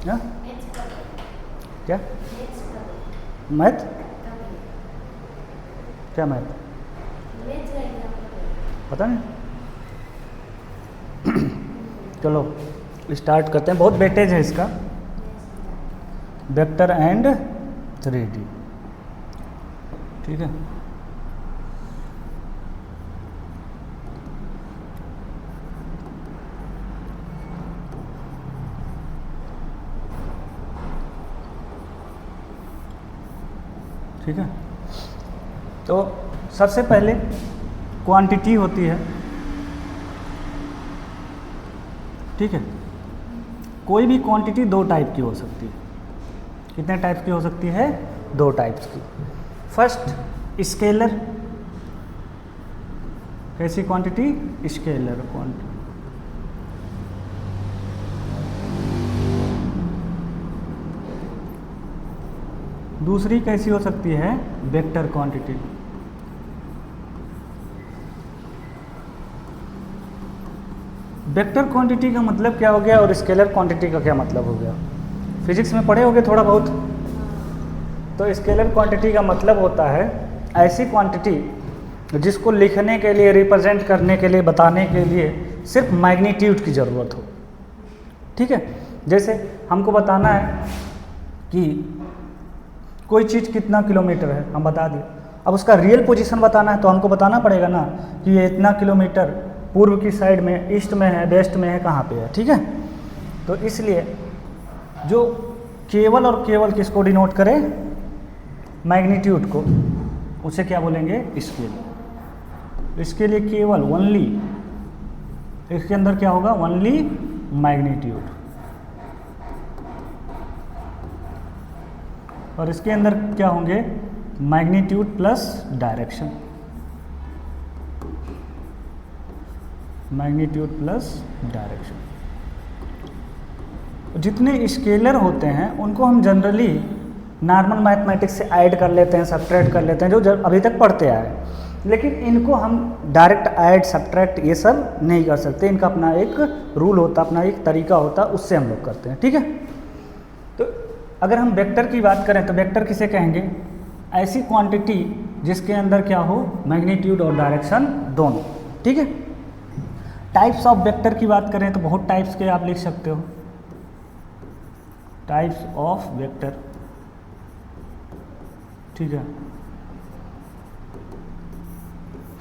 हाँ? क्या मैथ? क्या मैथ? पता नहीं। चलो स्टार्ट करते हैं। बहुत वेटेज है इसका, वेक्टर एंड 3D। ठीक है, ठीक है। तो सबसे पहले क्वांटिटी होती है, ठीक है। कोई भी क्वांटिटी दो टाइप की हो सकती है। कितने टाइप की हो सकती है? दो टाइप्स की। First scalar. कैसी क्वांटिटी? Scalar quantity. दूसरी कैसी हो सकती है? Vector quantity. वेक्टर क्वांटिटी का मतलब क्या हो गया और स्केलर क्वांटिटी का क्या मतलब हो गया? फिजिक्स में पढ़े होगे थोड़ा बहुत। तो स्केलर क्वांटिटी का मतलब होता है ऐसी क्वांटिटी जिसको लिखने के लिए, रिप्रेजेंट करने के लिए, बताने के लिए सिर्फ मैग्नीट्यूड की ज़रूरत हो। ठीक है, जैसे हमको बताना है कि कोई चीज़ कितना किलोमीटर है, हम बता दें। अब उसका रियल पोजीशन बताना है तो हमको बताना पड़ेगा ना कि ये इतना किलोमीटर पूर्व की साइड में, ईस्ट में है, वेस्ट में है, कहाँ पे है। ठीक है, तो इसलिए जो केवल और केवल किसको डिनोट करे? मैग्नीट्यूड को, उसे क्या बोलेंगे? स्केल। इसके लिए केवल, ओनली, इसके अंदर क्या होगा? Only magnitude. और इसके अंदर क्या होंगे? Magnitude plus direction. Magnitude plus direction. जितने स्केलर होते हैं उनको हम जनरली नॉर्मल मैथमेटिक्स से ऐड कर लेते हैं, सब्ट्रैक्ट कर लेते हैं, जो अभी तक पढ़ते आए। लेकिन इनको हम डायरेक्ट ऐड, सब्ट्रैक्ट ये सब नहीं कर सकते। इनका अपना एक रूल होता, अपना एक तरीका होता, उससे हम लोग करते हैं। ठीक है, तो अगर हम वेक्टर की बात करें तो वेक्टर किसे कहेंगे? ऐसी क्वांटिटी जिसके अंदर क्या हो? मैग्नीट्यूड और डायरेक्शन दोनों। ठीक है, टाइप्स ऑफ वेक्टर की बात करें तो बहुत टाइप्स के आप लिख सकते हो। टाइप्स ऑफ वेक्टर, ठीक है।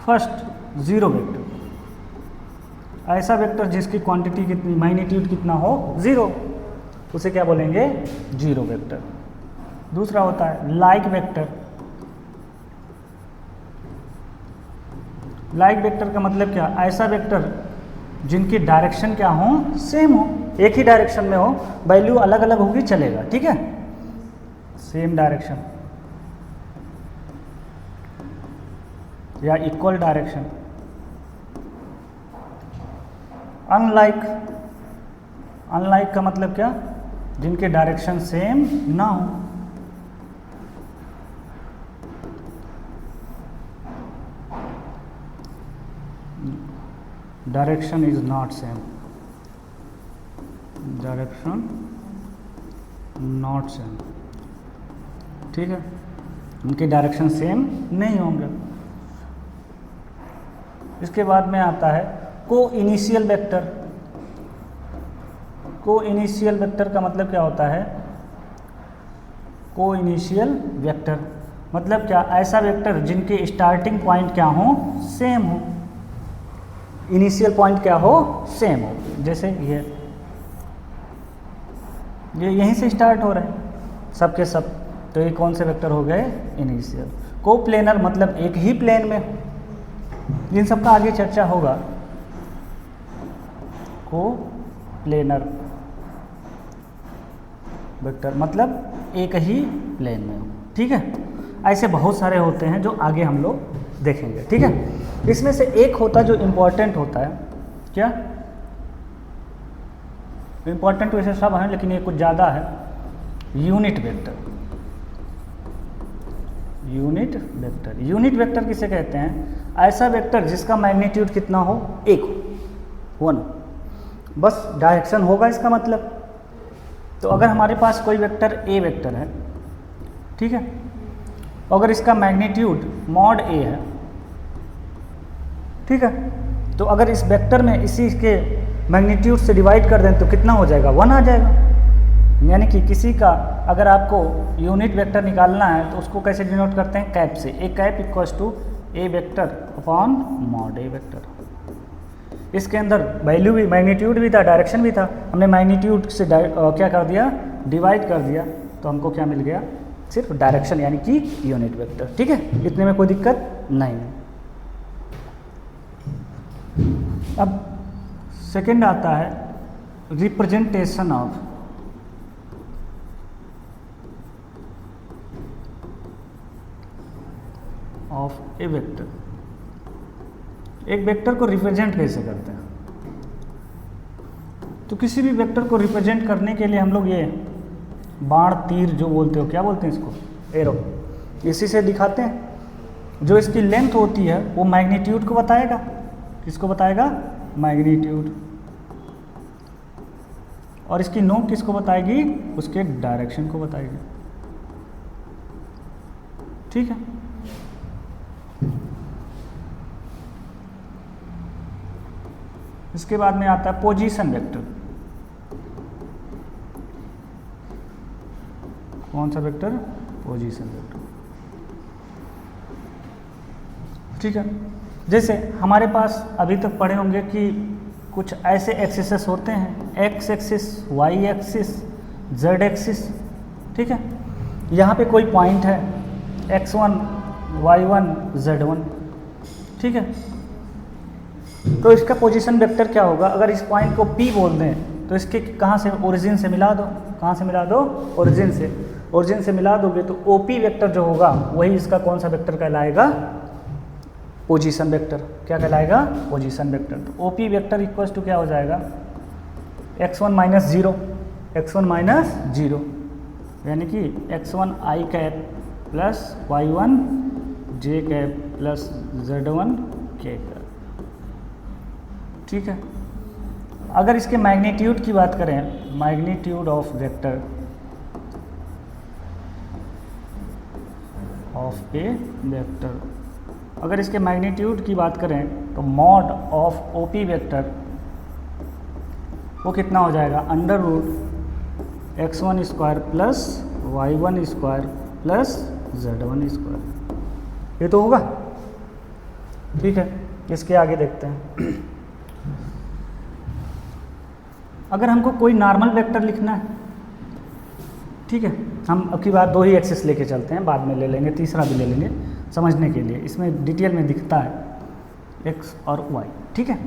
First zero vector. ऐसा वेक्टर जिसकी क्वांटिटी कितनी, मैग्नीट्यूड कितना हो? जीरो, उसे क्या बोलेंगे? Zero vector. दूसरा होता है लाइक वेक्टर। लाइक वेक्टर का मतलब क्या? ऐसा वेक्टर जिनकी डायरेक्शन क्या हो? सेम हो, एक ही डायरेक्शन में हो, वैल्यू अलग अलग होगी चलेगा। ठीक है, सेम डायरेक्शन या इक्वल डायरेक्शन। अनलाइक, अनलाइक का मतलब क्या? जिनके डायरेक्शन सेम ना हो। Direction is not same, direction not same. ठीक है, उनके डायरेक्शन सेम नहीं होंगे। इसके बाद में आता है को इनिशियल वेक्टर। को इनिशियल वेक्टर का मतलब क्या होता है? को इनिशियल वेक्टर मतलब क्या? ऐसा वेक्टर जिनके स्टार्टिंग पॉइंट क्या हो? सेम हो। इनिशियल पॉइंट क्या हो? सेम हो। जैसे ये यहीं से स्टार्ट हो रहे हैं सबके सब, तो ये कौन से वेक्टर हो गए? इनिशियल। को प्लेनर मतलब एक ही प्लेन में, जिन सबका आगे चर्चा होगा। को प्लेनर वेक्टर मतलब एक ही प्लेन में हो। ठीक है, ऐसे बहुत सारे होते हैं जो आगे हम लोग देखेंगे। ठीक है, इसमें से एक होता है जो इम्पोर्टेंट होता है। क्या इम्पोर्टेंट? वैसे सब हैं लेकिन ये कुछ ज़्यादा है। Unit vector. Unit vector, unit vector किसे कहते हैं? ऐसा वेक्टर जिसका मैग्नीट्यूड कितना हो? एक हो, वन। बस डायरेक्शन होगा इसका मतलब, तो अगर हमारे पास कोई वेक्टर ए वेक्टर है, ठीक है, अगर इसका मैग्नीट्यूड मॉड ए है, ठीक है, तो अगर इस वेक्टर में इसी के मैग्नीट्यूड से डिवाइड कर दें तो कितना हो जाएगा, 1 आ जाएगा। यानी कि किसी का अगर आपको यूनिट वेक्टर निकालना है तो उसको कैसे डिनोट करते हैं, कैप से। A cap equals to A vector upon mod A vector. इसके अंदर वैल्यू भी, मैग्नीट्यूड भी था, डायरेक्शन भी था, हमने मैग्नीट्यूड से क्या कर दिया, डिवाइड कर दिया, तो हमको क्या मिल गया, सिर्फ डायरेक्शन यानी कि यूनिट वेक्टर। ठीक है, इतने में कोई दिक्कत नहीं है। अब सेकंड आता है रिप्रेजेंटेशन ऑफ ए वेक्टर। एक वेक्टर को रिप्रेजेंट कैसे करते हैं, तो किसी भी वेक्टर को रिप्रेजेंट करने के लिए हम लोग ये बाण तीर जो बोलते हो, क्या बोलते हैं इसको, एरो, इसी से दिखाते हैं। जो इसकी लेंथ होती है वो मैग्नीट्यूड को बताएगा, किसको बताएगा, मैग्नीट्यूड, और इसकी नोक किसको बताएगी, उसके डायरेक्शन को बताएगी। ठीक है, इसके बाद में आता है पोजीशन वेक्टर। कौन सा वेक्टर, पोजीशन वेक्टर। ठीक है, जैसे हमारे पास अभी तक पढ़े होंगे कि कुछ ऐसे एक्सिसेस होते हैं, X axis, Y axis, Z axis. ठीक है, यहाँ पे कोई पॉइंट है x1, y1, z1। ठीक है, तो इसका पोजीशन वेक्टर क्या होगा, अगर इस पॉइंट को P बोल दें तो इसके कहाँ से, ओरिजिन से मिला दो, कहाँ से मिला दो, ओरिजिन से। ओरिजिन से मिला दोगे तो OP वेक्टर जो होगा वही इसका कौन सा वेक्टर कहलाएगा, पोजीशन वेक्टर। क्या कहलाएगा, पोजीशन वेक्टर। तो OP वेक्टर इक्वल्स टू क्या हो जाएगा, x1 माइनस 0, x1 माइनस 0, यानी कि x1 i cap plus y1 j cap plus z1 k cap. ठीक है, अगर इसके मैग्नीट्यूड की बात करें, magnitude of vector of A vector, अगर इसके मैग्नीट्यूड की बात करें तो मॉड ऑफ OP वेक्टर वो कितना हो जाएगा, under root x1 square plus y1 square plus z1 square. ये तो होगा। ठीक है, इसके आगे देखते हैं। अगर हमको कोई नॉर्मल वेक्टर लिखना है, ठीक है, हम अब की बात 2 ही एक्सिस लेके चलते हैं, बाद में ले लेंगे, तीसरा भी ले लेंगे समझने के लिए, इसमें डिटेल में दिखता है x और y। ठीक है,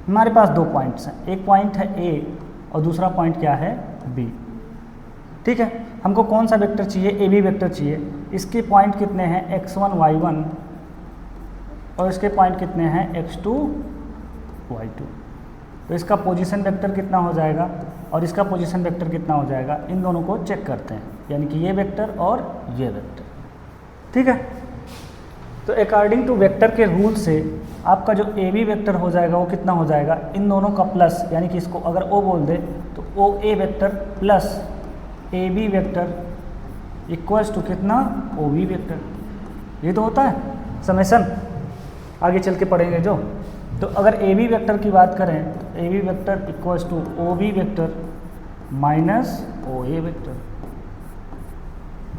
हमारे पास 2 पॉइंट्स हैं, एक पॉइंट है A और दूसरा पॉइंट क्या है, B। ठीक है, हमको कौन सा वेक्टर चाहिए, AB वेक्टर चाहिए। इसके पॉइंट कितने हैं, x1 y1, और इसके पॉइंट कितने हैं, x2 y2। तो इसका पोजीशन वेक्टर कितना हो जाएगा और इसका पोजीशन वेक्टर कितना हो जाएगा, इन दोनों को चेक करते हैं, यानी कि ये वेक्टर और ये वेक्टर। ठीक है, तो अकॉर्डिंग टू वेक्टर के रूल से आपका जो AB वेक्टर हो जाएगा वो कितना हो जाएगा, इन दोनों का प्लस, यानी कि इसको अगर O बोल दे तो OA vector plus AB vector equals to कितना, OB वेक्टर। ये तो होता है समेशन, आगे चल के पढ़ेंगे जो। तो अगर AB वेक्टर की बात करें तो AB vector equals to OB vector minus OA vector.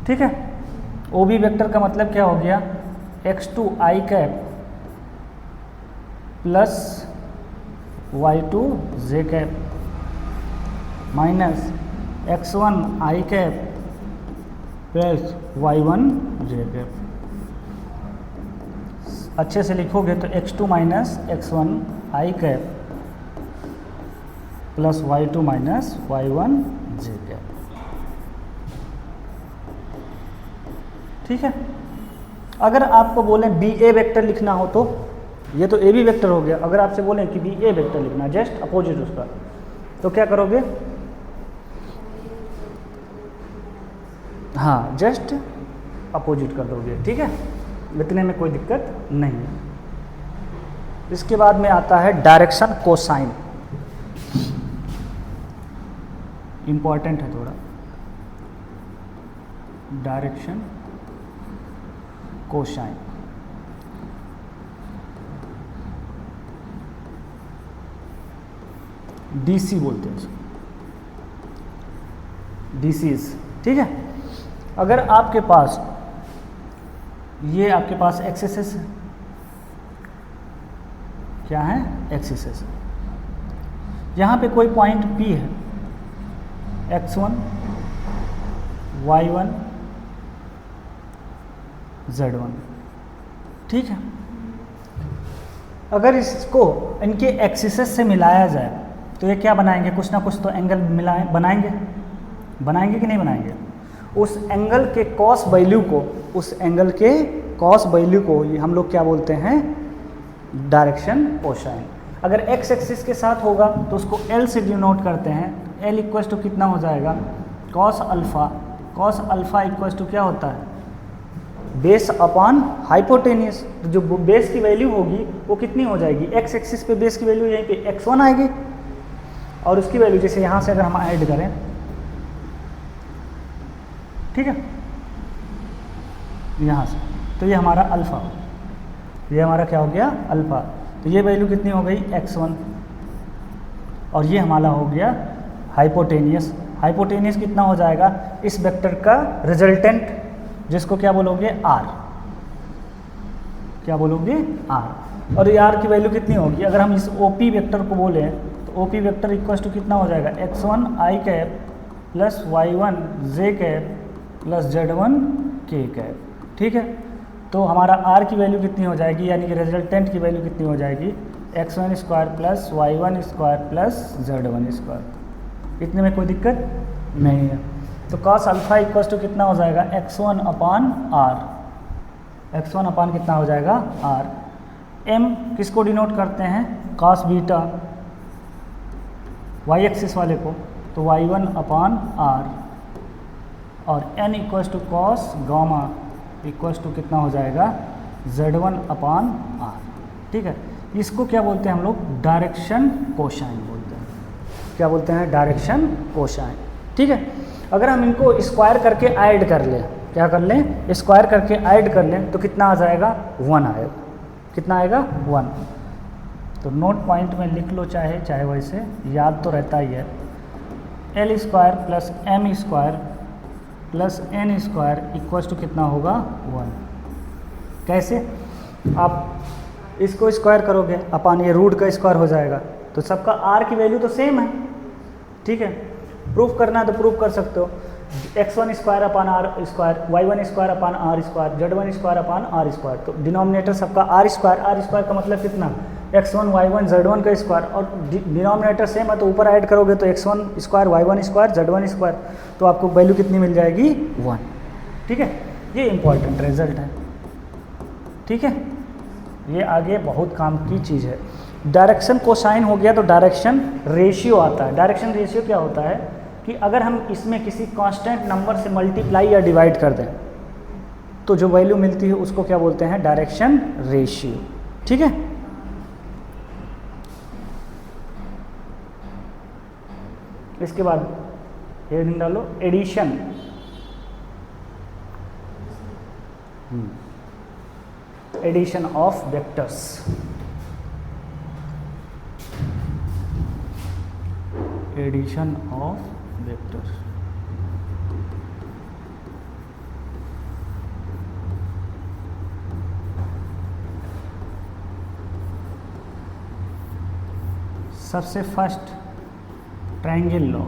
ठीक है, OB वेक्टर का मतलब क्या हो गया, x2 i cap plus y2 j cap minus x1 i cap plus y1 j cap. अच्छे से लिखोगे तो x2 minus x1 i cap plus y2 minus y1 j cap. ठीक है, अगर आपको बोलें BA वेक्टर लिखना हो तो ये तो AB वेक्टर हो गया, अगर आपसे बोलें कि BA वेक्टर लिखना जस्ट अपोजिट उसका, तो क्या करोगे, हाँ जस्ट अपोजिट कर दोगे। ठीक है, इतने में कोई दिक्कत नहीं है। इसके बाद में आता है डायरेक्शन कोसाइन। इम्पॉर्टेंट है थोड़ा, डायरेक्शन कोसाइन। डीसी बोलते हैं इसको, डीसीज, ठीक है। अगर आपके पास ये आपके पास एक्सिस है, क्या है, एक्सिस। यहाँ पे कोई पॉइंट P है, x1 y1 z1, ठीक है। अगर इसको इनके एक्सिस से मिलाया जाए तो ये क्या बनाएंगे, कुछ ना कुछ तो एंगल बनाएंगे कि नहीं बनाएंगे। उस एंगल के कॉस वैल्यू को, उस एंगल के कॉस वैल्यू को हम लोग क्या बोलते हैं, डायरेक्शन कोसाइन। अगर x एक्सिस के साथ होगा तो उसको L से डिनोट करते हैं। L इक्वल टू कितना हो जाएगा, cos alpha. Cos alpha equal to क्या होता है, बेस अपॉन हाइपोटेनियस। तो जो बेस की वैल्यू होगी वो कितनी हो जाएगी, x एक्सिस पे बेस की वैल्यू यहीं पे x1 आएगी, और उसकी वैल्यू जैसे यहाँ से अगर हम ऐड करें, ठीक है, यहाँ से, तो ये हमारा अल्फ़ा, ये हमारा क्या हो गया, अल्फ़ा। तो ये वैल्यू कितनी हो गई, x1, और ये हमारा हो गया हाइपोटेनियस। हाइपोटेनियस कितना हो जाएगा, इस वेक्टर का रिजल्टेंट, जिसको क्या बोलोगे, r, क्या बोलोगे, r। और ये r की वैल्यू कितनी होगी, अगर हम इस OP वेक्टर को बोलें तो OP वेक्टर इक्वल टू कितना हो जाएगा, x1 i cap plus y1 j cap plus z1 k cap, ठीक है। तो हमारा r की वैल्यू कितनी हो जाएगी, यानी कि रिजल्टेंट की वैल्यू कितनी हो जाएगी, x1 square plus y1 square plus z1 square. इतने में कोई दिक्कत नहीं है। तो cos अल्फ़ा इक्वल टू कितना हो जाएगा, x1 अपान r, x1 अपान कितना हो जाएगा, r। m किसको डिनोट करते हैं, cos बीटा, y एक्सिस वाले को, तो y1 अपान r, और n equal to cos gamma equal to कितना हो जाएगा, z1 अपान r, ठीक है। इसको क्या बोलते हैं हम लोग, डायरेक्शन कोसाइन बोलते हैं। क्या बोलते हैं, डायरेक्शन कोसाइन, ठीक है। अगर हम इनको स्क्वायर करके ऐड कर लें, क्या कर लें, स्क्वायर करके ऐड कर लें, तो कितना आ जाएगा, 1 आएगा। कितना आएगा, 1। तो नोट पॉइंट में लिख लो, चाहे वैसे याद तो रहता ही है। l square plus m square plus n square equal to कितना होगा, 1। कैसे, आप इसको स्क्वायर करोगे अपन ये रूट का स्क्वायर हो जाएगा, तो सबका r की वैल्यू तो सेम है, ठीक है। प्रूफ करना है तो प्रूफ कर सकते हो, x1 square upon r square, y1 square upon r square, z1 square upon r square. तो डिनोमिनेटर सबका r स्क्वायर का मतलब कितना, x1 y1 z1 का स्क्वायर, और डिनोमिनेटर सेम है तो ऊपर ऐड करोगे तो x1 square y1 square z1 square, तो आपको वैल्यू कितनी मिल जाएगी, 1, ठीक है। ये इंपॉर्टेंट रिजल्ट है, ठीक है। ये आगे बहुत काम की चीज़ है। डायरेक्शन कोसाइन हो गया तो डायरेक्शन रेशियो आता है। डायरेक्शन रेशियो क्या होता है कि अगर हम इसमें किसी कांस्टेंट नंबर से मल्टीप्लाई या डिवाइड कर दें तो जो वैल्यू मिलती है उसको क्या बोलते हैं, डायरेक्शन रेशियो, ठीक है। इसके बाद हेडिंग डालो, addition. Addition of vectors. Addition of vectors. सबसे फर्स्ट ट्रायंगल लॉ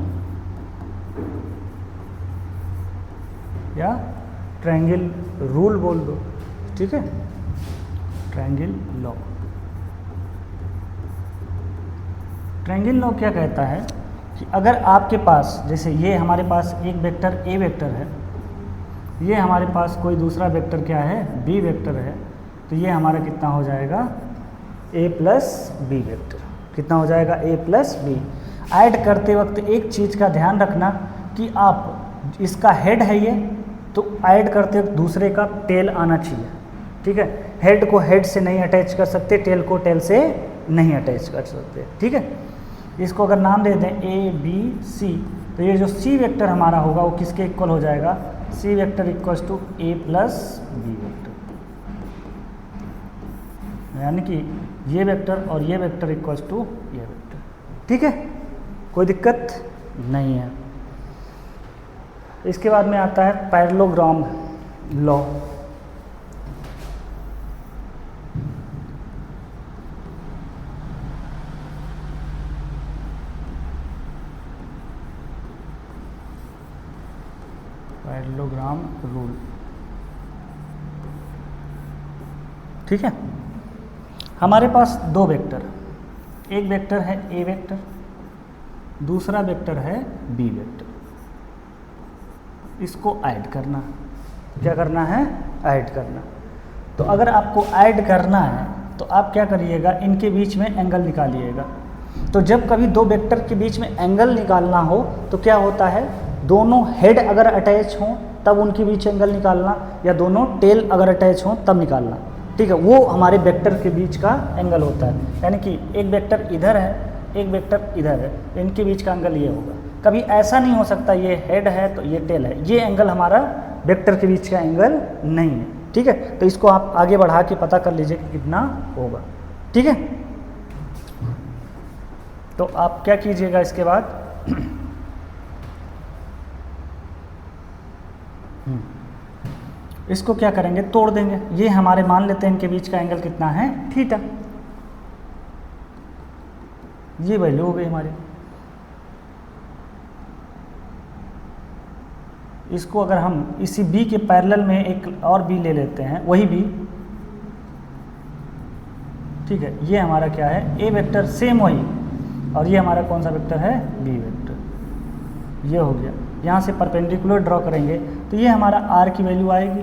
या ट्रायंगल रूल बोल दो, ठीक है। ट्रायंगल लॉ, ट्रायंगल लॉ क्या कहता है कि अगर आपके पास, जैसे ये हमारे पास एक वेक्टर ए वेक्टर है, ये हमारे पास कोई दूसरा वेक्टर क्या है, बी वेक्टर है, तो ये हमारा कितना हो जाएगा, ए प्लस बी वेक्टर। कितना हो जाएगा, ए प्लस बी। ऐड करते वक्त एक चीज़ का ध्यान रखना कि आप इसका हेड है ये, तो ऐड करते वक्त दूसरे का टेल आना चाहिए, ठीक है। हेड को हेड से नहीं अटैच कर सकते, टेल को टेल से नहीं अटैच कर सकते, ठीक है। इसको अगर नाम दे दें ए बी सी, तो ये जो सी वेक्टर हमारा होगा वो किसके इक्वल हो जाएगा, C vector equals to A plus B vector, यानी कि ये वेक्टर और ये वेक्टर इक्वल्स टू ये वेक्टर। ठीक है, कोई दिक्कत नहीं है। इसके बाद में आता है पैरेललोग्राम लॉ। Parallelogram rule. ठीक है, हमारे पास दो वेक्टर, एक वेक्टर है ए वेक्टर, दूसरा वेक्टर है बी वेक्टर। इसको ऐड करना, क्या करना है, ऐड करना। तो अगर आपको ऐड करना है तो आप क्या करिएगा, इनके बीच में एंगल निकालिएगा। तो जब कभी दो वेक्टर के बीच में एंगल निकालना हो तो क्या होता है, दोनों हेड अगर अटैच हों तब उनके बीच एंगल निकालना, या दोनों टेल अगर अटैच हों तब निकालना। ठीक है, वो हमारे वेक्टर के बीच का एंगल होता है। यानी कि एक वेक्टर इधर है, एक वेक्टर इधर है, इनके बीच का एंगल ये होगा। कभी ऐसा नहीं हो सकता ये हेड है तो ये टेल है, ये एंगल हमारा वेक्टर के बीच का एंगल नहीं है। ठीक है, तो इसको आप आगे बढ़ा के पता कर लीजिए कि कितना होगा। ठीक है, तो आप क्या कीजिएगा, इसके बाद इसको क्या करेंगे, तोड़ देंगे। ये हमारे मान लेते हैं इनके बीच का एंगल कितना है, थीटा। ये वैल्यू हो गई हमारी। इसको अगर हम इसी b के पैरेलल में एक और b ले लेते हैं, वही b, ठीक है, ये हमारा क्या है, a वेक्टर सेम वही, और ये हमारा कौन सा वेक्टर है, b वेक्टर। ये हो गया। यहाँ से परपेंडिकुलर ड्रॉ करेंगे तो ये हमारा r की वैल्यू आएगी।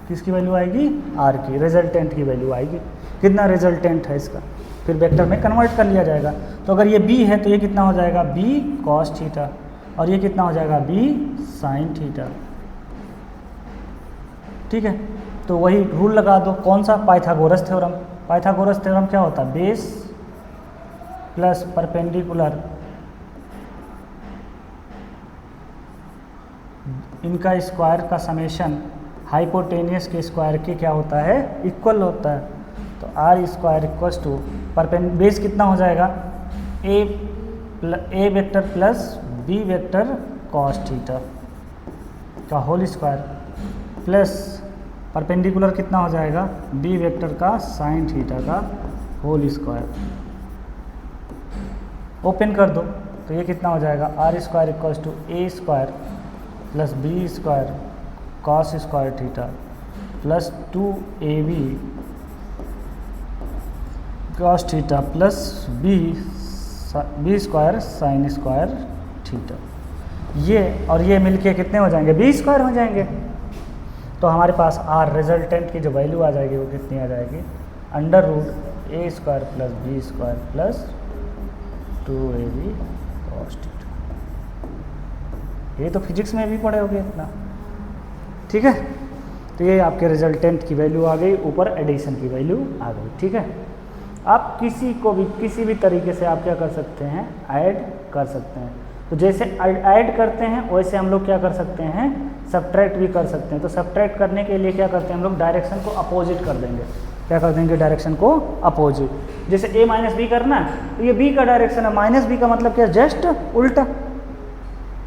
किसकी वैल्यू आएगी, r की, रिजल्टेंट की वैल्यू आएगी। कितना रिजल्टेंट है इसका, फिर वेक्टर में कन्वर्ट कर लिया जाएगा। तो अगर ये b है तो ये कितना हो जाएगा, b cos थीटा, और ये कितना हो जाएगा, b sin थीटा। ठीक है, तो वही रूल लगा दो, कौन सा, पाइथागोरस थ्योरम। पाइथागोरस थ्योरम क्या होता है, बेस प्लस परपेंडिकुलर, इनका स्क्वायर का समेशन हाइपोटेनियस के स्क्वायर के क्या होता है, इक्वल होता है। तो R square equals to base कितना हो जाएगा, A vector plus B vector cos theta का होल स्क्वायर, प्लस परपेंडिकुलर कितना हो जाएगा, बी वेक्टर का साइन थीटा का होल स्क्वायर। ओपन कर दो तो ये कितना हो जाएगा, R square equals to A square plus B square cos square theta plus 2ab cos theta plus B square sine square theta. ये और ये मिलके कितने हो जाएंगे, बी स्क्वायर हो जाएंगे। तो हमारे पास आर रिजल्टेंट की जो वैल्यू आ जाएगी वो कितनी आ जाएगी, under root A square plus B square plus 2ab cos theta. ये तो फिजिक्स में भी पढ़े होगे इतना। ठीक है, तो ये आपके रिजल्टेंट की वैल्यू आ गई, ऊपर एडिशन की वैल्यू आ गई। ठीक है, आप किसी को भी किसी भी तरीके से आप क्या कर सकते हैं, ऐड कर सकते हैं। तो जैसे ऐड करते हैं वैसे हम लोग क्या कर सकते हैं, सब्ट्रैक्ट भी कर सकते हैं। तो सब्ट्रैक्ट करने के लिए क्या करते हैं हम लोग, डायरेक्शन को अपोजिट कर देंगे। क्या कर देंगे, डायरेक्शन को अपोजिट। जैसे a माइनस बी करना है तो ये b का डायरेक्शन है, माइनस बी का मतलब क्या, जस्ट उल्टा।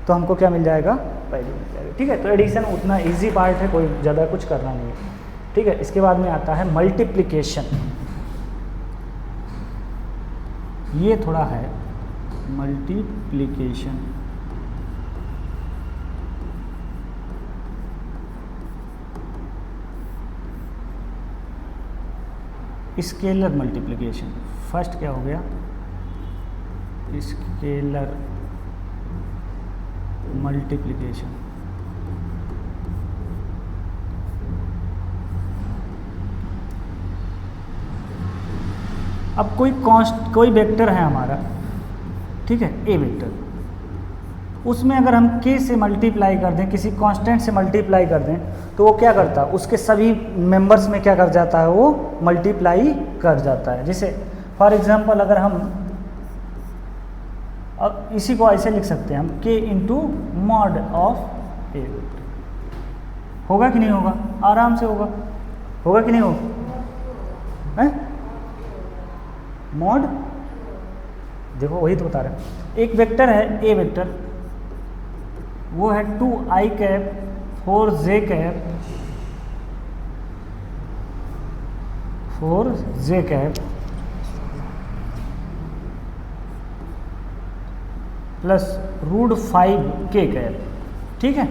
तो हमको क्या मिल जाएगा, वैल्यू मिल जाएगा। ठीक है, तो एडिशन उतना इजी पार्ट है, कोई ज़्यादा कुछ करना नहीं है। ठीक है, इसके बाद में आता है मल्टीप्लिकेशन। ये थोड़ा है मल्टीप्लिकेशन। Scalar multiplication. फर्स्ट क्या हो गया, स्केलर मल्टीप्लिकेशन। अब कोई वेक्टर है हमारा, ठीक है, ए वेक्टर, उसमें अगर हम k से मल्टीप्लाई कर दें, किसी कांस्टेंट से मल्टीप्लाई कर दें, तो वो क्या करता है, उसके सभी मेंबर्स में क्या कर जाता है, वो मल्टीप्लाई कर जाता है। जैसे फॉर एग्जांपल अगर हम अब इसी को ऐसे लिख सकते हैं हम k into mod of A vector. होगा कि नहीं होगा? आराम से होगा। होगा कि नहीं होगा? है मॉड, देखो वही तो बता रहे हैं। एक वेक्टर है ए वेक्टर, वो है 2i cap 4j cap 4j cap plus √5k cap. ठीक है,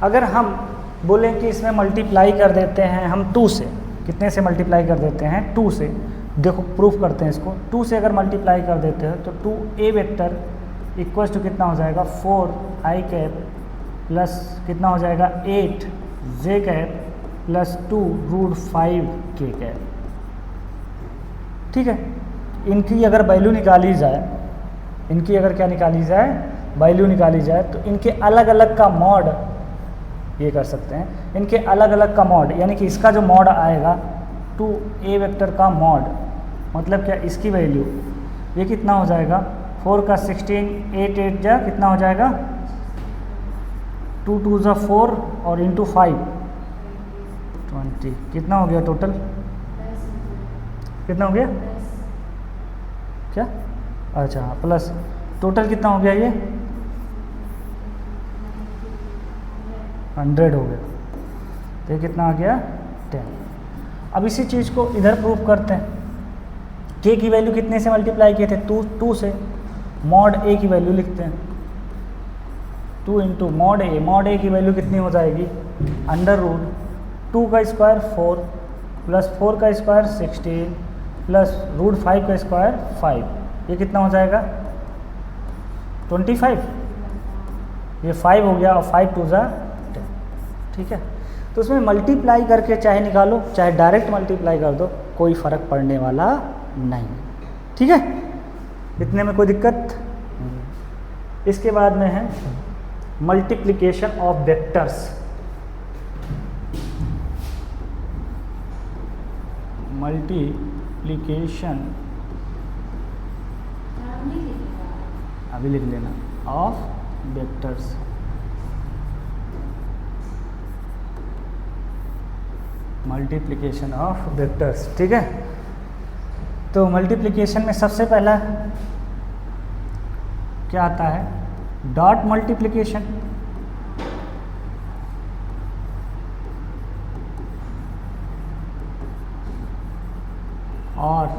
अगर हम बोलें कि इसमें मल्टीप्लाई कर देते हैं हम 2 से, कितने से मल्टीप्लाई कर देते हैं? 2 से। देखो प्रूफ करते हैं इसको। 2 से अगर मल्टीप्लाई कर देते हैं तो 2a वेक्टर इक्वल्स टू कितना हो जाएगा? 4i कैप प्लस कितना हो जाएगा? 8j cap plus 2√5k cap. ठीक है, इनकी अगर वैल्यू निकाली जाए, इनकी अगर क्या निकाली जाए? वैल्यू निकाली जाए, तो इनके अलग अलग का मॉड ये कर सकते हैं। इनके अलग अलग का मॉड, यानी कि इसका जो मॉड आएगा 2a वेक्टर का मॉड, मतलब क्या? इसकी वैल्यू ये कितना हो जाएगा? 4 का 16, 8 8 जा कितना हो जाएगा? 2 2 जा 4 और इंटू 5 20, कितना हो गया टोटल? कितना हो गया? क्या? अच्छा हाँ, प्लस टोटल कितना हो गया? ये 100 हो गया। तो ये कितना आ गया? 10। अब इसी चीज़ को इधर प्रूफ करते हैं। k की वैल्यू कितने से मल्टीप्लाई किए थे? 2 से। मॉड a की वैल्यू लिखते हैं 2 into mod a। Mod a की वैल्यू कितनी हो जाएगी? √2 का स्क्वायर 4 प्लस 4 का स्क्वायर 16 प्लस √5 का स्क्वायर 5। ये कितना हो जाएगा? 25। ये 5 हो गया और 5 2 जा 10। ठीक है, तो उसमें मल्टीप्लाई करके चाहे निकालो चाहे डायरेक्ट मल्टीप्लाई कर दो, कोई फ़र्क पड़ने वाला नहीं। ठीक है, इतने में कोई दिक्कत नहीं। इसके बाद में है मल्टीप्लिकेशन ऑफ वेक्टर्स। मल्टीप्लिकेशन, अभी लिख लेना, of vectors. Multiplication of vectors. ठीक है, तो मल्टीप्लिकेशन में सबसे पहला क्या आता है? Dot multiplication. और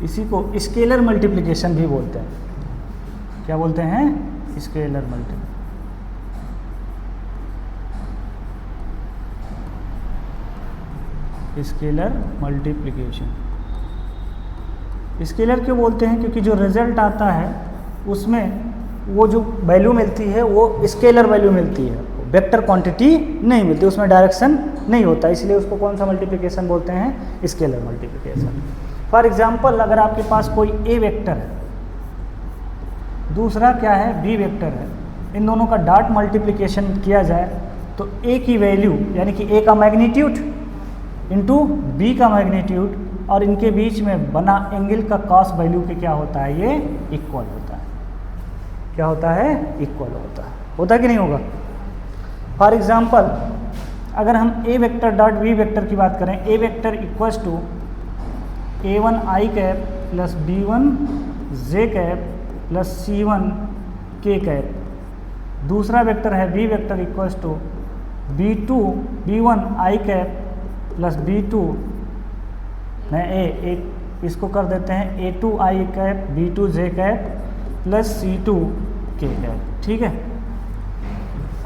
इसी को स्केलर मल्टीप्लिकेशन भी बोलते हैं। क्या बोलते हैं? Scalar multiplication. Scalar multiplication. Scalar क्यों बोलते हैं? क्योंकि जो रिजल्ट आता है उसमें वो जो वैल्यू मिलती है वो स्केलर वैल्यू मिलती है, वेक्टर क्वांटिटी नहीं मिलती, उसमें डायरेक्शन नहीं होता, इसलिए उसको कौन सा मल्टीप्लिकेशन बोलते हैं? Scalar multiplication. फॉर एग्जांपल, अगर आपके पास कोई ए वेक्टर है, दूसरा क्या है? बी वेक्टर है, इन दोनों का डॉट मल्टीप्लिकेशन किया जाए तो ए की वैल्यू यानी कि ए का मैग्नीट्यूड इंटू बी का मैग्नीट्यूड और इनके बीच में बना एंगल का कॉस वैल्यू के क्या होता है? ये इक्वल होता है। क्या होता है? इक्वल होता है। होता है कि नहीं होगा? फॉर एग्जांपल, अगर हम A vector dot B vector की बात करें, A vector equals to a1i cap plus b1j cap plus c1k cap. दूसरा वेक्टर है B vector equals to b1i cap plus b2 एक इसको कर देते हैं a2i cap b2j cap plus c2k cap. ठीक है,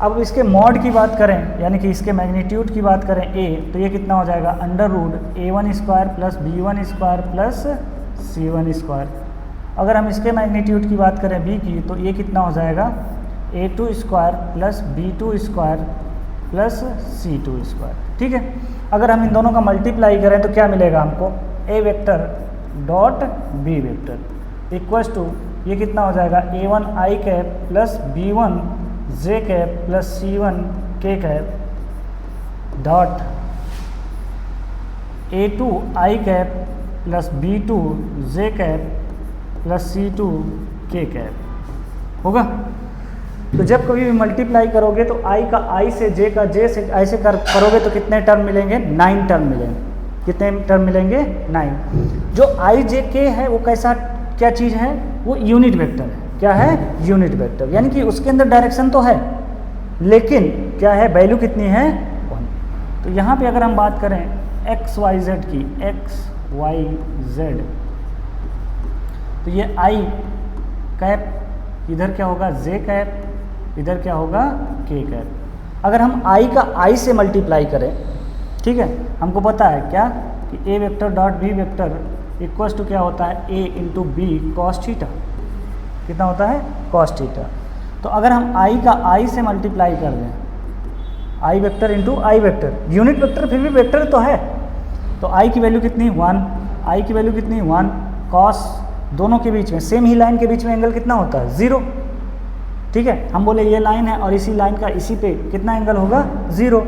अब इसके मॉड की बात करें यानी कि इसके मैग्नीट्यूड की बात करें a, तो ये कितना हो जाएगा? √a1 square plus b1 square plus c1 square. अगर हम इसके मैग्नीट्यूड की बात करें b की, तो ये कितना हो जाएगा? a2 square plus b2 square plus c2 square. ठीक है, अगर हम इन दोनों का मल्टीप्लाई करें तो क्या मिलेगा हमको? a vector dot b vector equals to ये कितना हो जाएगा? a1i cap plus b1j cap plus c1k cap dot a2i cap plus b2j cap plus c2k k cap होगा। तो जब कभी भी मल्टीप्लाई करोगे तो i का i से j का j से ऐसे करोगे तो कितने टर्म मिलेंगे? 9 टर्म मिलेंगे। कितने टर्म मिलेंगे? 9। जो i j k है वो कैसा क्या चीज़ है? वो यूनिट वेक्टर है। क्या है? यूनिट वेक्टर, यानी कि उसके अंदर डायरेक्शन तो है लेकिन क्या है? वैल्यू कितनी है? 1। तो यहाँ पे अगर हम बात करें एक्स वाई जेड की, एक्स वाई जेड, तो ये i कैप, इधर क्या होगा? j कैप, इधर क्या होगा? k cap. अगर हम i का i से मल्टीप्लाई करें, ठीक है, हमको पता है क्या कि a vector dot b vector equals to क्या होता है? a into B cos theta. कितना होता है? Cos theta. तो अगर हम i का i से मल्टीप्लाई कर दें, i vector into i vector, unit vector फिर भी वेक्टर तो है, तो i की वैल्यू कितनी? 1, i की वैल्यू कितनी? 1। कॉस दोनों के बीच में, सेम ही लाइन के बीच में एंगल कितना होता है? 0। ठीक है, हम बोले ये लाइन है और इसी लाइन का इसी पे कितना एंगल होगा? 0।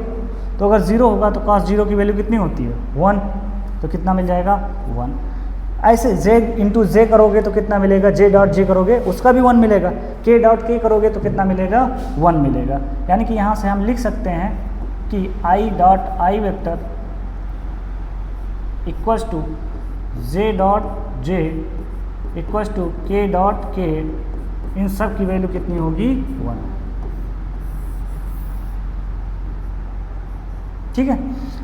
तो अगर 0 होगा तो cos 0 की वैल्यू कितनी होती है? 1। तो कितना मिल जाएगा? 1। ऐसे j इंटू जे करोगे तो कितना मिलेगा? j डॉट जे करोगे उसका भी 1 मिलेगा। k डॉट k करोगे तो कितना मिलेगा? 1 मिलेगा। यानी कि यहाँ से हम लिख सकते हैं कि i dot i vector equals to j dot j equals to k dot k, इन सब की वैल्यू कितनी होगी? 1। ठीक है,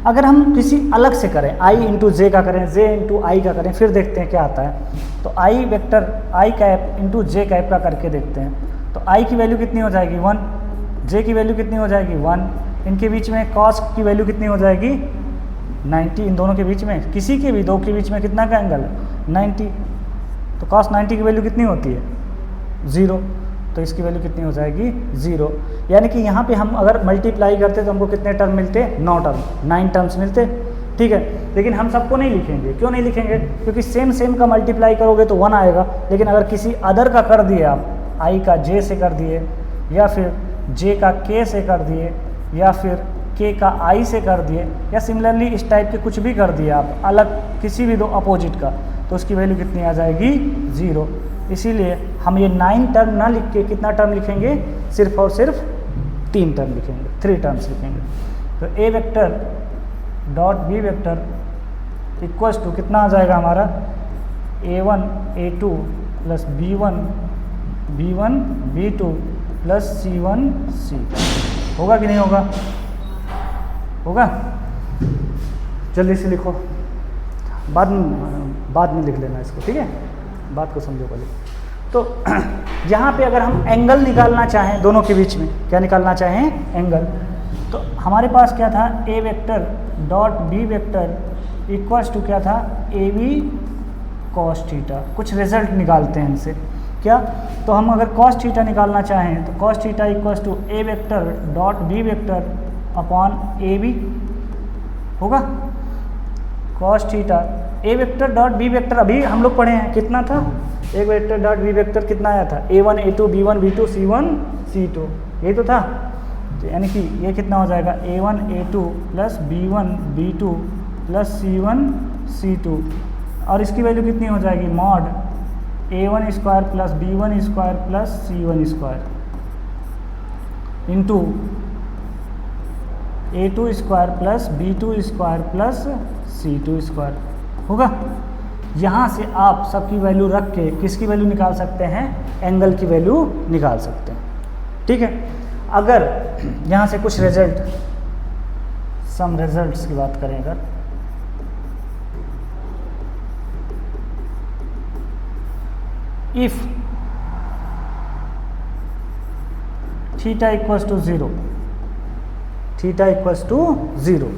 अगर हम किसी अलग से करें, i इंटू जे का करें, j इंटू आई का करें, फिर देखते हैं क्या आता है। तो i vector i cap into J cap का करके देखते हैं। तो i की वैल्यू कितनी हो जाएगी? 1, j की वैल्यू कितनी हो जाएगी? 1, इनके बीच में cos की वैल्यू कितनी हो जाएगी? 90। इन दोनों के बीच में, किसी के भी दो के बीच में कितना का एंगल है? 90। तो cos 90 की वैल्यू कितनी होती है? 0। तो इसकी वैल्यू कितनी हो जाएगी? 0। यानी कि यहाँ पे हम अगर मल्टीप्लाई करते तो हमको कितने टर्म मिलते? 9 टर्म, 9 टर्म्स मिलते। ठीक है, लेकिन हम सबको नहीं लिखेंगे। क्यों नहीं लिखेंगे? क्योंकि सेम का मल्टीप्लाई करोगे तो 1 आएगा, लेकिन अगर किसी अदर का कर दिए आप, i का j से कर दिए, या फिर j का k से कर दिए, या फिर k का i से कर दिए, या सिमिलरली इस टाइप के कुछ भी कर दिए आप अलग किसी भी दो अपोजिट का, तो उसकी वैल्यू कितनी आ जाएगी? 0। इसीलिए हम ये 9 टर्म ना लिख के कितना टर्म लिखेंगे? सिर्फ और सिर्फ 3 टर्म लिखेंगे, 3 टर्म्स लिखेंगे। तो a vector dot b vector equals to कितना आ जाएगा हमारा? a1 a2 plus b1 b2 plus c1 c। होगा कि नहीं होगा? होगा। जल्दी से लिखो, बाद में लिख लेना इसको, ठीक है, बात को समझो पहले। तो यहाँ पे अगर हम एंगल निकालना चाहें दोनों के बीच में, क्या निकालना चाहें? एंगल, तो हमारे पास क्या था? a vector dot b vector equals to क्या था? ab cos theta. कुछ रिजल्ट निकालते हैं इनसे, क्या? तो हम अगर cos थीटा निकालना चाहें तो cos theta equals to a vector dot b vector upon ab होगा। cos theta a vector dot b vector अभी हम लोग पढ़े हैं, कितना था? a वेक्टर डॉट b वेक्टर कितना आया था? a1 a2 b1 b2 c1 c2, ये तो था। तो यानी कि ये कितना हो जाएगा? a1 a2 plus b1 b2 plus c1 c2, और इसकी वैल्यू कितनी हो जाएगी? Mod a1 square plus b1 square plus c1 square into a2 square plus b2 square plus c2 square होगा। यहाँ से आप सबकी वैल्यू रख के किसकी वैल्यू निकाल सकते हैं? एंगल की वैल्यू निकाल सकते हैं। ठीक है, अगर यहाँ से कुछ रिजल्ट, सम रिजल्ट्स की बात करें, अगर if theta equals to 0, theta equals to 0,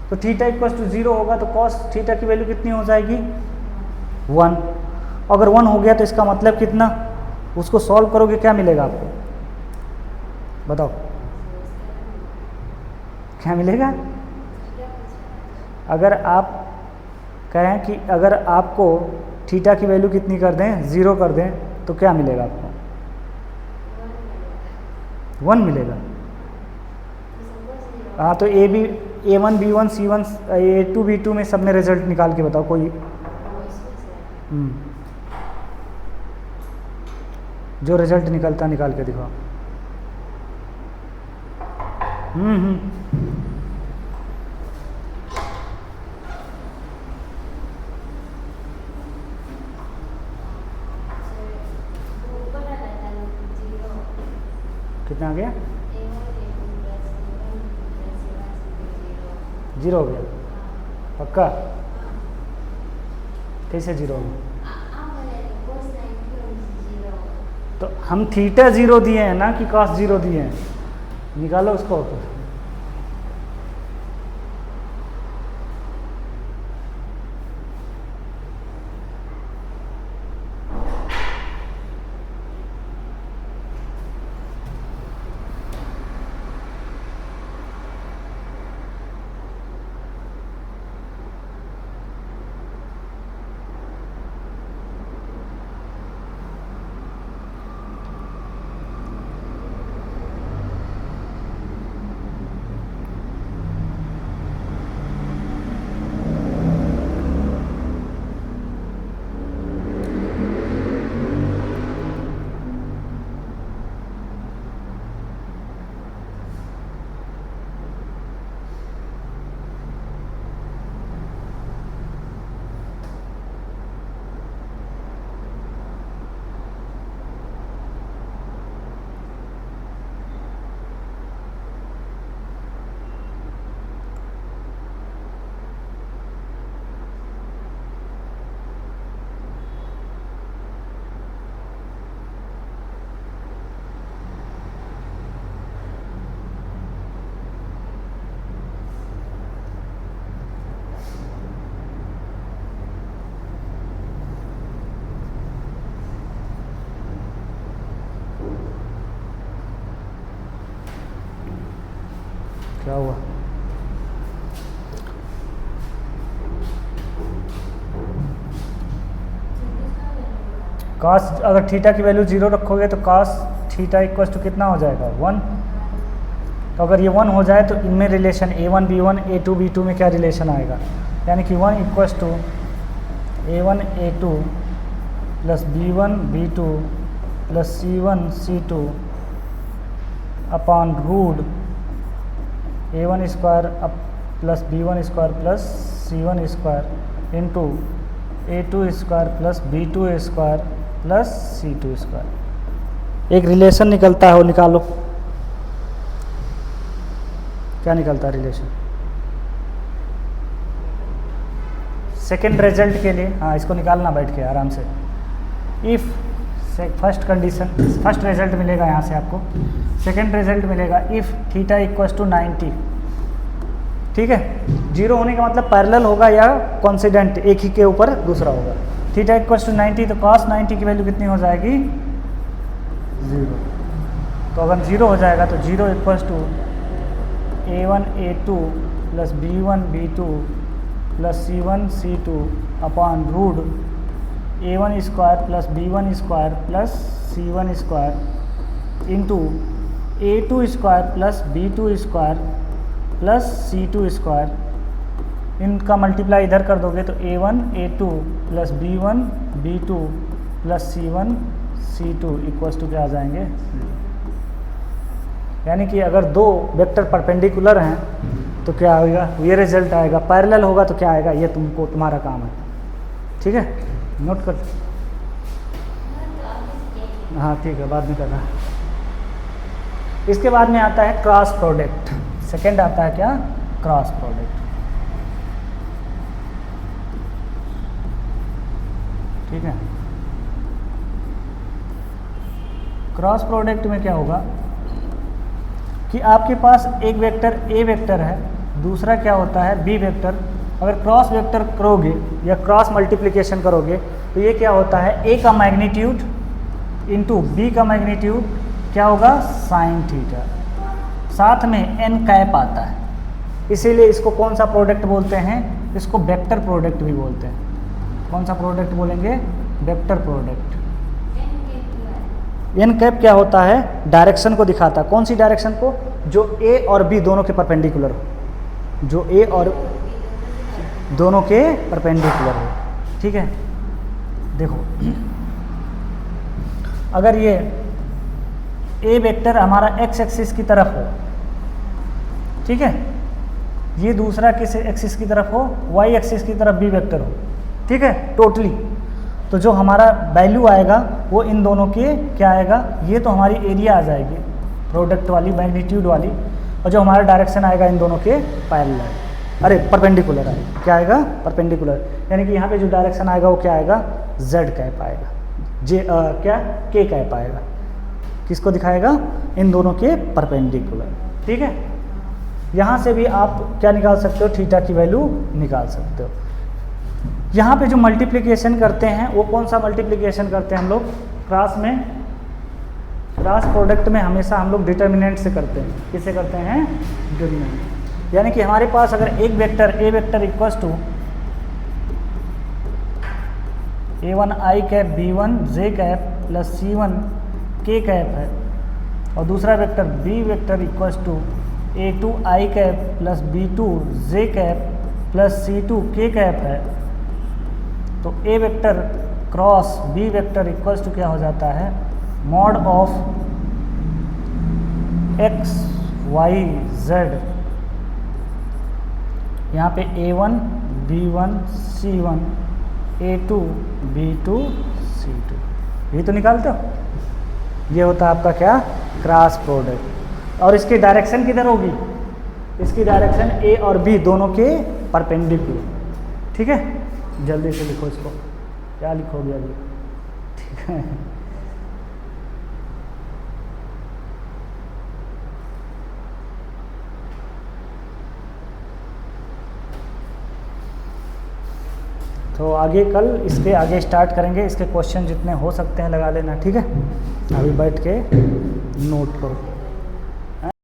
तो थीटा इक्वल्स टू 0 होगा तो कॉस थीटा की वैल्यू कितनी हो जाएगी? 1। अगर 1 हो गया तो इसका मतलब कितना? उसको सॉल्व करोगे क्या मिलेगा आपको? बताओ क्या मिलेगा? अगर आप कहें कि अगर आपको थीटा की वैल्यू कितनी कर दें? 0 कर दें, तो क्या मिलेगा आपको? 1 मिलेगा। हाँ, तो a1 b1 c1 a2 b2 में सब में रिजल्ट निकाल के बताओ कोई। जो रिजल्ट निकलता निकाल के दिखाओ। कितना आ गया? 0 हो गया पक्का? कैसे 0 हो गया? तो हम थीटा 0 दिए हैं ना कि कॉस 0 दिए हैं, निकालो उसको। क्या हुआ? कॉस अगर थीटा की वैल्यू 0 रखोगे तो कॉस थीटा इक्वल टू कितना हो जाएगा? 1। तो अगर ये 1 हो जाए तो इनमें relation a1 b1 a2 b2 में क्या रिलेशन आएगा? यानी कि 1 equal to a1 a2 plus b1 b2 plus c1 c2 upon root a1 square plus b1 square plus c1 square into a2 square plus b2 square plus c2 square. एक relation निकलता है, वो निकालो। क्या निकलता है रिलेशन? सेकेंड रिजल्ट के लिए, हाँ इसको निकालना बैठ के आराम से। If first condition, first result मिलेगा यहाँ से आपको, सेकेंड रिजल्ट मिलेगा इफ़ थीटा इक्वल्स टू 90। ठीक है, 0 होने का मतलब पैरेलल होगा या कॉन्सिडेंट, एक ही के ऊपर दूसरा होगा। थीटा इक्वल्स टू 90 तो cos 90 की वैल्यू कितनी हो जाएगी? 0। तो अगर 0 हो जाएगा तो 0 equals to a1 a2 plus b1 b2 plus c1 c2 upon root a1 square plus b1 square plus c1 square into a2 square plus b2 square plus c2 square. इनका मल्टीप्लाई इधर कर दोगे तो a1 a2 plus b1 b2 plus c1 c2 equals to क्या आ जाएंगे? यानी कि अगर दो वेक्टर परपेंडिकुलर हैं तो क्या आएगा? ये रिजल्ट आएगा। पैरेलल होगा तो क्या आएगा? ये तुम्हारा काम है। ठीक है, नोट कर। हाँ ठीक है, बाद में करना। इसके बाद में आता है क्रॉस प्रोडक्ट। सेकंड आता है क्या? Cross product. ठीक है, क्रॉस प्रोडक्ट में क्या होगा कि आपके पास एक वेक्टर ए वेक्टर है, दूसरा क्या होता है? B vector. अगर क्रॉस वेक्टर करोगे या क्रॉस मल्टीप्लिकेशन करोगे तो ये क्या होता है? ए का मैग्नीट्यूड इंटू बी का मैग्नीट्यूड क्या होगा? Sine theta. साथ में एन कैप आता है, इसीलिए इसको कौन सा प्रोडक्ट बोलते हैं? इसको वेक्टर प्रोडक्ट भी बोलते हैं। कौन सा प्रोडक्ट बोलेंगे? Vector product. एन कैप क्या होता है? डायरेक्शन को दिखाता है। कौन सी डायरेक्शन को? जो ए और बी दोनों के परपेंडिकुलर हो, जो ए और दोनों के परपेंडिकुलर हो। ठीक है, देखो अगर ये ए वेक्टर हमारा एक्स एक्सिस की तरफ हो, ठीक है, ये दूसरा किस एक्सिस की तरफ हो, वाई एक्सिस की तरफ बी वेक्टर हो, ठीक है, टोटली, तो जो हमारा वैल्यू आएगा वो इन दोनों के क्या आएगा, ये तो हमारी एरिया आ जाएगी प्रोडक्ट वाली, मैग्नीट्यूड वाली, और जो हमारा डायरेक्शन आएगा इन दोनों के पैरेलल, अरे परपेंडिकुलर आएगा, क्या आएगा, परपेंडिकुलर, यानी कि यहाँ पे जो डायरेक्शन आएगा वो क्या आएगा, जेड कैप आएगा, क्या के कैप आएगा, किसको दिखाएगा, इन दोनों के परपेंडिकुलर, ठीक है। यहाँ से भी आप क्या निकाल सकते हो, थीटा की वैल्यू निकाल सकते हो। यहाँ पे जो मल्टीप्लिकेशन करते हैं वो कौन सा मल्टीप्लिकेशन करते हैं हम लोग, क्रॉस में, क्रॉस प्रोडक्ट में हमेशा हम लोग डिटर्मिनेंट से करते हैं, किससे करते हैं, डिटर्मिनेंट, यानी कि हमारे पास अगर एक vector A vector equals to a1 i cap b1 j cap plus c1 k cap है, और दूसरा vector b vector equals to a2 i cap plus b2 j cap plus c2 k cap है, तो a vector cross b vector equals to क्या हो जाता है, mod of x y z, यहाँ पे a1 b1 c1 a2 b2 c2, ये तो निकालते हो, ये होता है आपका क्या, क्रॉस प्रोडक्ट। और इसकी डायरेक्शन किधर होगी, इसकी डायरेक्शन ए और बी दोनों के परपेंडिकुलर, ठीक है। जल्दी से लिखो इसको, क्या लिखोगे अभी, ठीक है। तो आगे कल इसके आगे स्टार्ट करेंगे, इसके क्वेश्चन जितने हो सकते हैं लगा लेना, ठीक है। अभी बैठ के नोट करो।